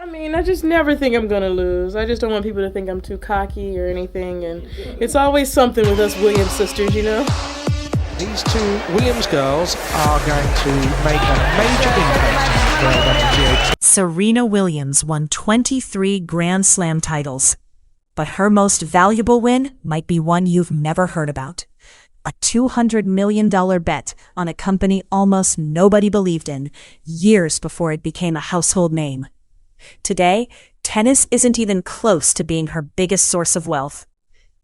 I mean, I just never think I'm gonna lose. I just don't want people to think I'm too cocky or anything, and it's always something with us Williams sisters, you know? These two Williams girls are going to make a major impact on the WTA. Serena Williams won 23 Grand Slam titles, but her most valuable win might be one you've never heard about. A $200 million bet on a company almost nobody believed in, years before it became a household name. Today, tennis isn't even close to being her biggest source of wealth.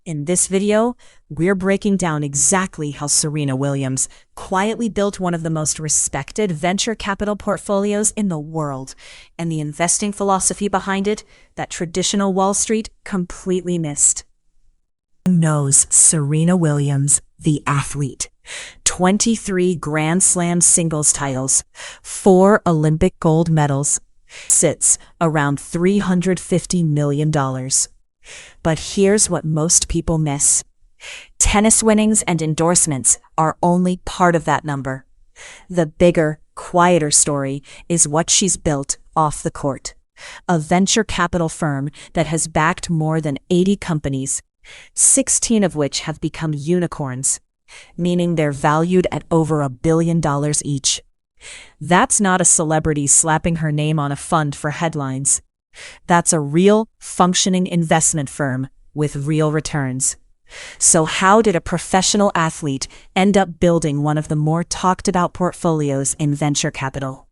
In this video, we're breaking down exactly how Serena Williams quietly built one of the most respected venture capital portfolios in the world, and the investing philosophy behind it that traditional Wall Street completely missed. Who knows Serena Williams, the athlete? 23 Grand Slam singles titles, 4 Olympic gold medals, sits around $350 million. But here's what most people miss. Tennis winnings and endorsements are only part of that number. The bigger, quieter story is what she's built off the court. A venture capital firm that has backed more than 80 companies, 16 of which have become unicorns, meaning they're valued at over $1 billion each. That's not a celebrity slapping her name on a fund for headlines. That's a real, functioning investment firm with real returns. So how did a professional athlete end up building one of the more talked about portfolios in venture capital?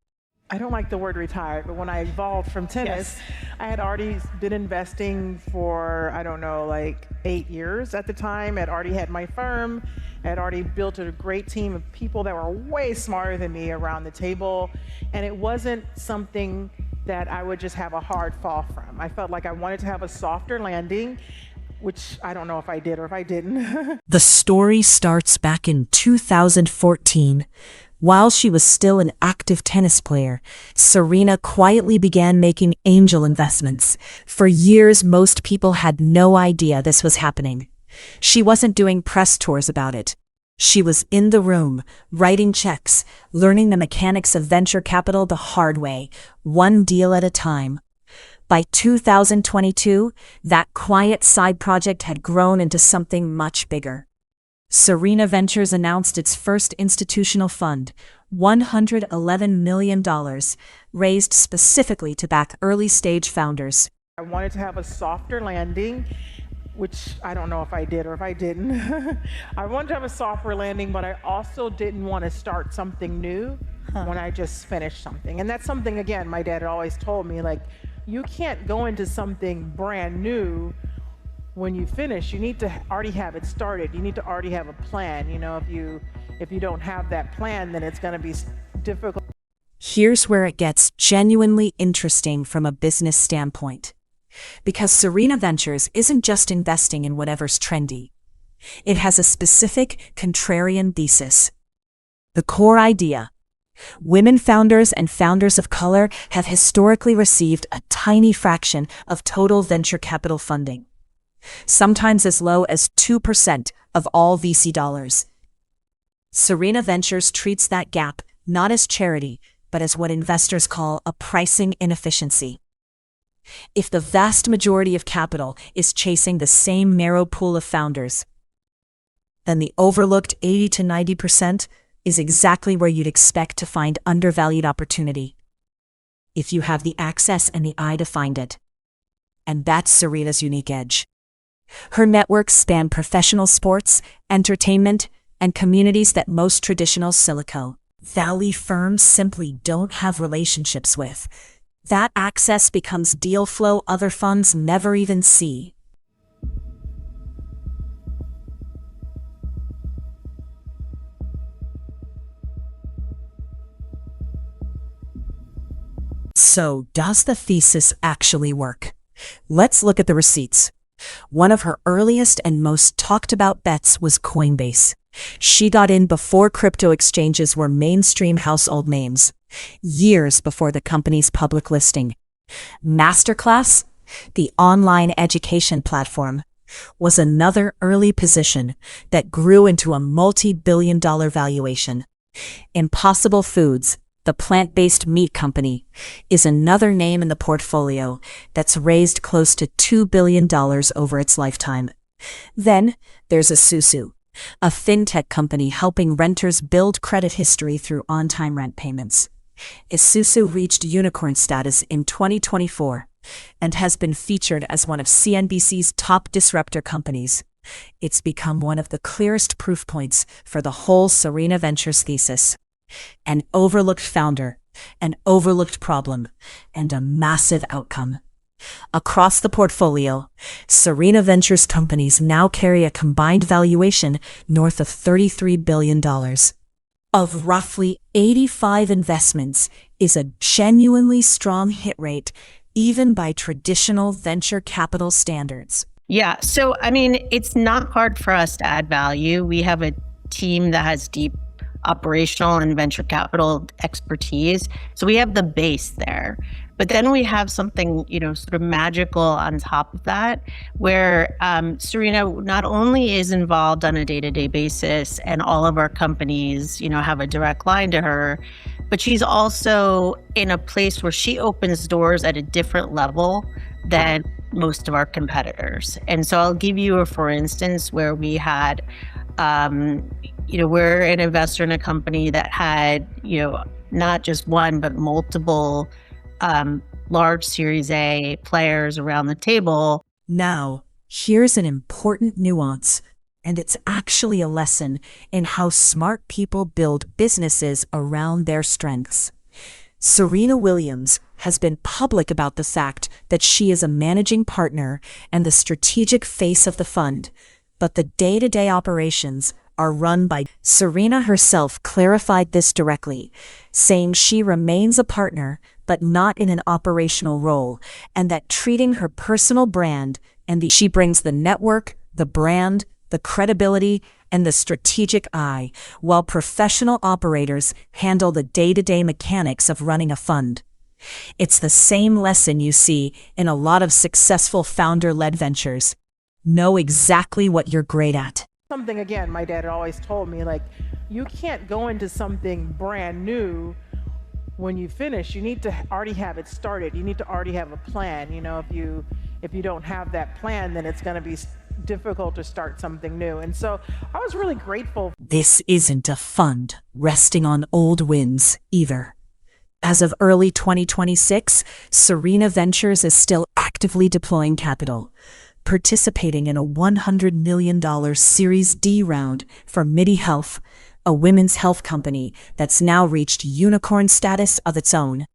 I don't like the word retired, but when I evolved from tennis, I had already been investing for, I don't know, like 8 years at the time. I'd already had my firm. I had already built a great team of people that were way smarter than me around the table. And it wasn't something that I would just have a hard fall from. I felt like I wanted to have a softer landing, which I don't know if I did or if I didn't. The story starts back in 2014. While she was still an active tennis player, Serena quietly began making angel investments. For years, most people had no idea this was happening. She wasn't doing press tours about it. She was in the room, writing checks, learning the mechanics of venture capital the hard way, one deal at a time. By 2022, that quiet side project had grown into something much bigger. Serena Ventures announced its first institutional fund, $111 million, raised specifically to back early-stage founders. I wanted to have a softer landing, which I don't know if I did or if I didn't. I wanted to have a softer landing, but I also didn't want to start something new when I just finished something. And that's something, again, my dad had always told me, like, you can't go into something brand new when you finish. You need to already have it started. You need to already have a plan. You know, if you don't have that plan, then it's going to be difficult. Here's where it gets genuinely interesting from a business standpoint. Because Serena Ventures isn't just investing in whatever's trendy. It has a specific contrarian thesis. The core idea: women founders and founders of color have historically received a tiny fraction of total venture capital funding, sometimes as low as 2% of all VC dollars. Serena Ventures treats that gap not as charity, but as what investors call a pricing inefficiency. If the vast majority of capital is chasing the same narrow pool of founders, then the overlooked 80 to 90% is exactly where you'd expect to find undervalued opportunity, if you have the access and the eye to find it. And that's Serena's unique edge. Her networks span professional sports, entertainment, and communities that most traditional Silicon Valley firms simply don't have relationships with. That access becomes deal flow other funds never even see. So, does the thesis actually work? Let's look at the receipts. One of her earliest and most talked about bets was Coinbase. She got in before crypto exchanges were mainstream household names, years before the company's public listing. Masterclass, the online education platform, was another early position that grew into a multi-billion-dollar valuation. Impossible Foods, the plant-based meat company, is another name in the portfolio that's raised close to $2 billion over its lifetime. Then there's Isuzu, a fintech company helping renters build credit history through on-time rent payments. Isuzu reached unicorn status in 2024 and has been featured as one of CNBC's top disruptor companies. It's become one of the clearest proof points for the whole Serena Ventures thesis. An overlooked founder, an overlooked problem, and a massive outcome. Across the portfolio, Serena Ventures companies now carry a combined valuation north of $33 billion. Of roughly 85 investments is a genuinely strong hit rate, even by traditional venture capital standards. Yeah. So, I mean, it's not hard for us to add value. We have a team that has deep operational and venture capital expertise. So we have the base there. But then we have something, sort of magical on top of that, where Serena not only is involved on a day-to-day basis and all of our companies, have a direct line to her, but she's also in a place where she opens doors at a different level than most of our competitors. And so I'll give you a for instance where we had, we're an investor in a company that had, not just one, but multiple large Series A players around the table. Now, here's an important nuance, and it's actually a lesson in how smart people build businesses around their strengths. Serena Williams has been public about the fact that she is a managing partner and the strategic face of the fund, but the day-to-day operations are run by Serena herself. Clarified this directly, saying she remains a partner but not in an operational role, and that treating her personal brand and she brings the network, the brand, the credibility, and the strategic eye, while professional operators handle the day-to-day mechanics of running a fund. It's the same lesson you see in a lot of successful founder-led ventures. Know exactly what you're great at. Something, again, my dad had always told me, like, you can't go into something brand new when you finish. You need to already have it started. You need to already have a plan. If you don't have that plan, then it's going to be difficult to start something new. And so I was really grateful. This isn't a fund resting on old wins either. As of early 2026, Serena Ventures is still actively deploying capital, participating in a $100 million Series D round for MIDI Health, a women's health company that's now reached unicorn status of its own.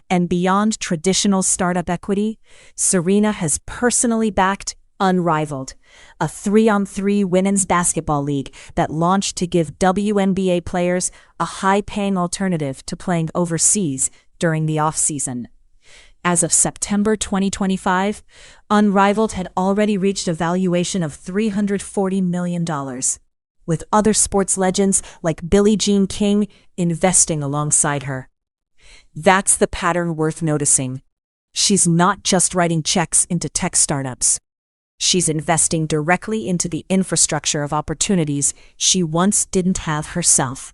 And beyond traditional startup equity, Serena has personally backed Unrivaled, a 3-on-3 women's basketball league that launched to give WNBA players a high-paying alternative to playing overseas during the off-season. As of September 2025, Unrivaled had already reached a valuation of $340 million, with other sports legends like Billie Jean King investing alongside her. That's the pattern worth noticing. She's not just writing checks into tech startups. She's investing directly into the infrastructure of opportunities she once didn't have herself.